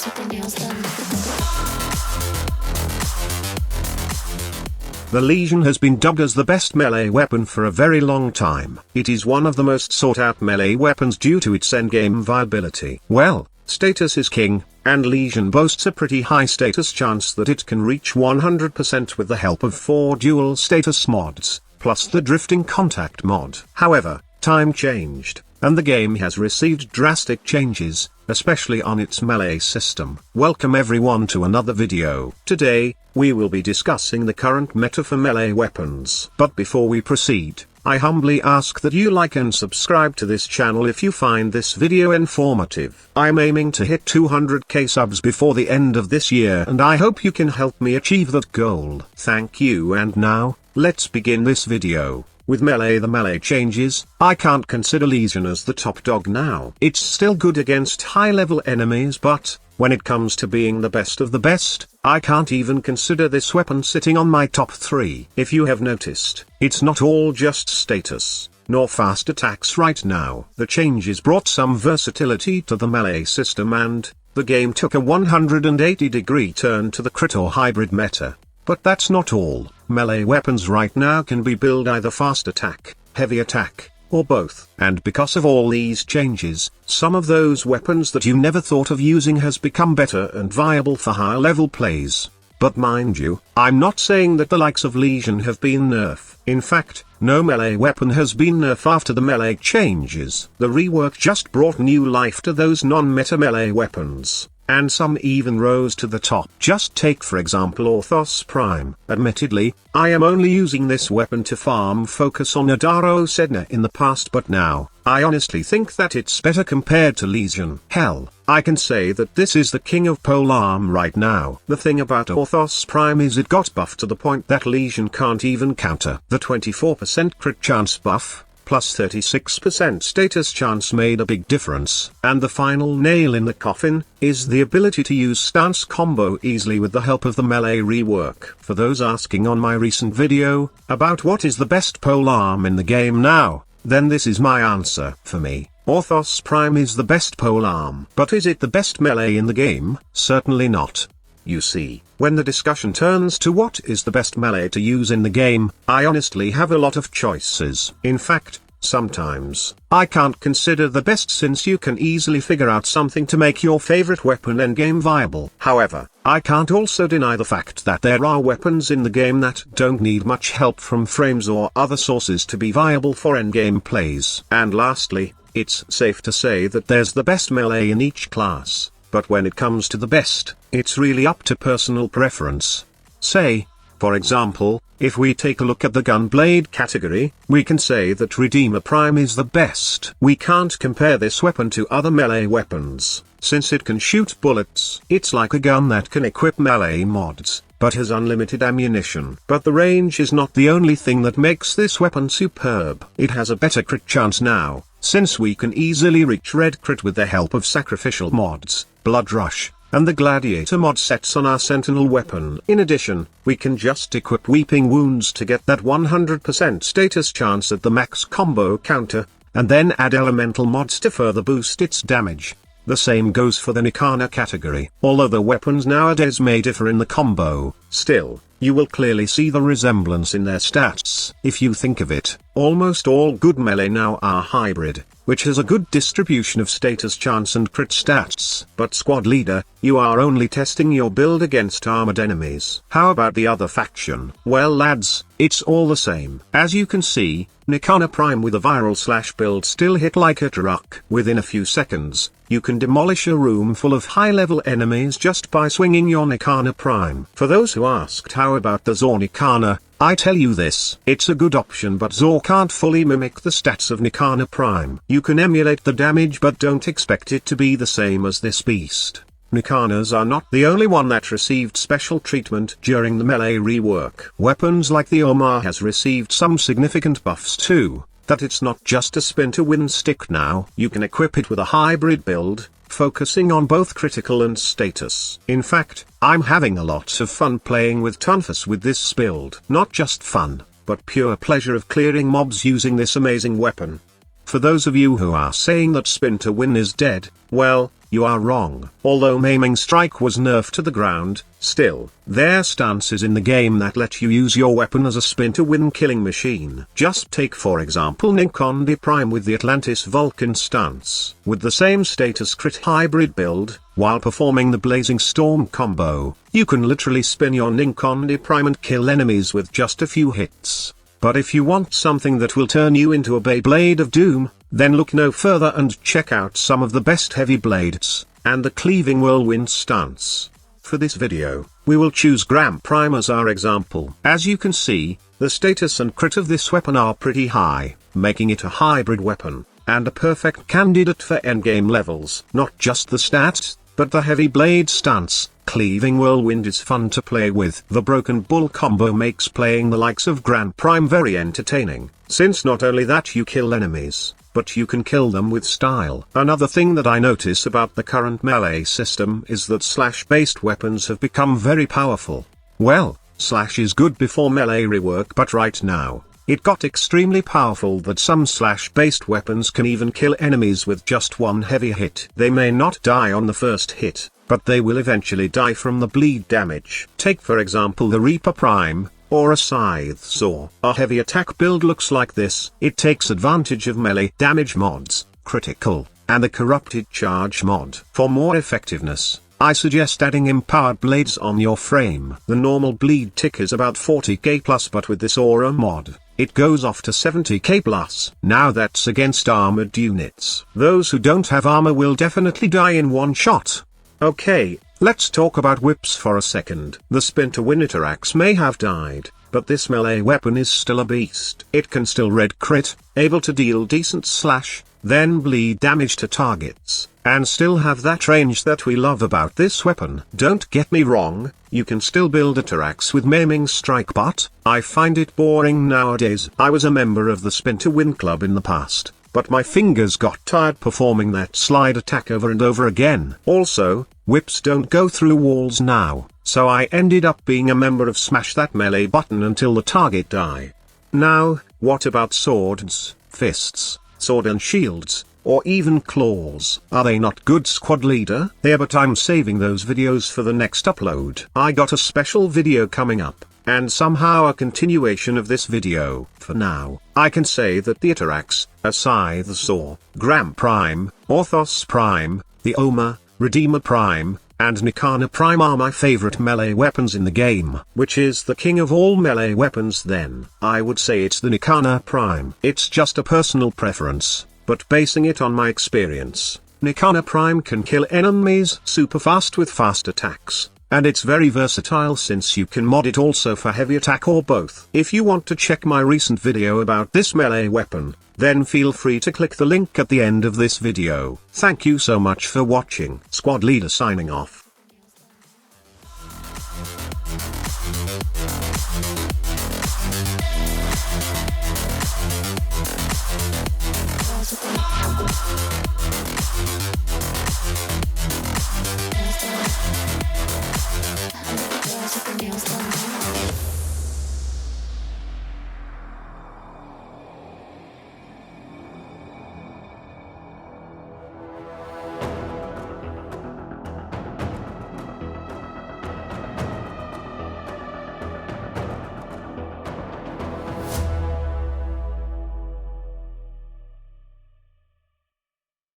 guys with their nails done. The Legion has been dubbed as the best melee weapon for a very long time. It is one of the most sought-out melee weapons due to its endgame viability. Well, status is king, and Legion boasts a pretty high status chance that it can reach 100% with the help of 4 dual status mods, plus the drifting contact mod. However, time changed, and the game has received drastic changes, especially on its melee system. Welcome everyone to another video. Today, we will be discussing the current meta for melee weapons. But before we proceed, I humbly ask that you like and subscribe to this channel if you find this video informative. I'm aiming to hit 200k subs before the end of this year, and I hope you can help me achieve that goal. Thank you, and now, let's begin this video. With the melee changes, I can't consider Legion as the top dog now. It's still good against high-level enemies, but when it comes to being the best of the best, I can't even consider this weapon sitting on my top 3. If you have noticed, it's not all just status, nor fast attacks right now. The changes brought some versatility to the melee system, and the game took a 180-degree turn to the crit or hybrid meta. But that's not all. Melee weapons right now can be built either fast attack, heavy attack, or both. And because of all these changes, some of those weapons that you never thought of using has become better and viable for higher level plays. But mind you, I'm not saying that the likes of Legion have been nerfed. In fact, no melee weapon has been nerfed after the melee changes. The rework just brought new life to those non-meta melee weapons, and some even rose to the top. Just take for example Orthos Prime. Admittedly, I am only using this weapon to farm focus on Adaro Sedna in the past, but now, I honestly think that it's better compared to Legion. Hell, I can say that this is the king of polearm right now. The thing about Orthos Prime is it got buffed to the point that Legion can't even counter. The 24% crit chance buff, plus 36% status chance made a big difference. And the final nail in the coffin is the ability to use stance combo easily with the help of the melee rework. For those asking on my recent video about what is the best polearm in the game now, then this is my answer. For me, Orthos Prime is the best polearm. But is it the best melee in the game? Certainly not. You see, when the discussion turns to what is the best melee to use in the game, I honestly have a lot of choices. In fact, sometimes, I can't consider the best, since you can easily figure out something to make your favorite weapon endgame viable. However, I can't also deny the fact that there are weapons in the game that don't need much help from frames or other sources to be viable for endgame plays. And lastly, it's safe to say that there's the best melee in each class. But when it comes to the best, it's really up to personal preference. Say, for example, if we take a look at the gunblade category, we can say that Redeemer Prime is the best. We can't compare this weapon to other melee weapons, since it can shoot bullets. It's like a gun that can equip melee mods, but has unlimited ammunition. But the range is not the only thing that makes this weapon superb. It has a better crit chance now, since we can easily reach red crit with the help of sacrificial mods, Blood Rush, and the Gladiator mod sets on our Sentinel weapon. In addition, we can just equip Weeping Wounds to get that 100% status chance at the max combo counter, and then add elemental mods to further boost its damage. The same goes for the Nikana category. Although the weapons nowadays may differ in the combo, still, you will clearly see the resemblance in their stats. If you think of it, almost all good melee now are hybrid, which has a good distribution of status chance and crit stats. But squad leader, you are only testing your build against armored enemies. How about the other faction? Well lads, it's all the same. As you can see, Nikana Prime with a viral / build still hit like a truck. Within a few seconds, you can demolish a room full of high-level enemies just by swinging your Nikana Prime. For those who asked how about the Zor Nikana, I tell you this, it's a good option, but Zor can't fully mimic the stats of Nikana Prime. You can emulate the damage, but don't expect it to be the same as this beast. Nikanas are not the only one that received special treatment during the melee rework. Weapons like the OHMA has received some significant buffs too, that it's not just a spin-to-win stick now. You can equip it with a hybrid build, focusing on both critical and status. In fact, I'm having a lot of fun playing with Tunfus with this build. Not just fun, but pure pleasure of clearing mobs using this amazing weapon. For those of you who are saying that spin to win is dead, well, you are wrong. Although maiming strike was nerfed to the ground, still, there are stances in the game that let you use your weapon as a spin to win killing machine. Just take for example NINKONDI Prime with the Atlantis Vulcan stance. With the same status crit hybrid build, while performing the Blazing Storm combo, you can literally spin your NINKONDI Prime and kill enemies with just a few hits. But if you want something that will turn you into a Beyblade of Doom, then look no further and check out some of the best heavy blades, and the Cleaving Whirlwind stance. For this video, we will choose Gram Prime as our example. As you can see, the status and crit of this weapon are pretty high, making it a hybrid weapon, and a perfect candidate for endgame levels. Not just the stats, but the heavy blade stance. Cleaving Whirlwind is fun to play with. The Broken Bull combo makes playing the likes of Gram Prime very entertaining, since not only that you kill enemies, but you can kill them with style. Another thing that I notice about the current melee system is that slash-based weapons have become very powerful. Well, slash is good before melee rework, but right now, it got extremely powerful that some slash-based weapons can even kill enemies with just one heavy hit. They may not die on the first hit, but they will eventually die from the bleed damage. Take for example the Reaper Prime, or a Scythe Saw. A heavy attack build looks like this. It takes advantage of melee damage mods, critical, and the corrupted charge mod. For more effectiveness, I suggest adding empowered blades on your frame. The normal bleed tick is about 40k plus, but with this aura mod, it goes off to 70k plus. Now that's against armored units. Those who don't have armor will definitely die in one shot. Okay, let's talk about whips for a second. The spin to win ATTERAX may have died, but this melee weapon is still a beast. It can still red crit, able to deal decent slash, then bleed damage to targets, and still have that range that we love about this weapon. Don't get me wrong, you can still build ATTERAX with maiming strike, but I find it boring nowadays. I was a member of the spin to win club in the past, but my fingers got tired performing that slide attack over and over again. Also, whips don't go through walls now, so I ended up being a member of Smash That Melee button until the target die. Now, what about swords, fists, sword and shields, or even claws? Are they not good, squad leader? Yeah, but I'm saving those videos for the next upload. I got a special video coming up, and somehow a continuation of this video. For now, I can say that the ATTERAX, a Scythe Saw, Gram Prime, Orthos Prime, the OHMA, Redeemer Prime, and Nikana Prime are my favorite melee weapons in the game. Which is the king of all melee weapons then? I would say it's the Nikana Prime. It's just a personal preference, but basing it on my experience, Nikana Prime can kill enemies super fast with fast attacks, and it's very versatile since you can mod it also for heavy attack or both. If you want to check my recent video about this melee weapon, then feel free to click the link at the end of this video. Thank you so much for watching. Squad leader signing off.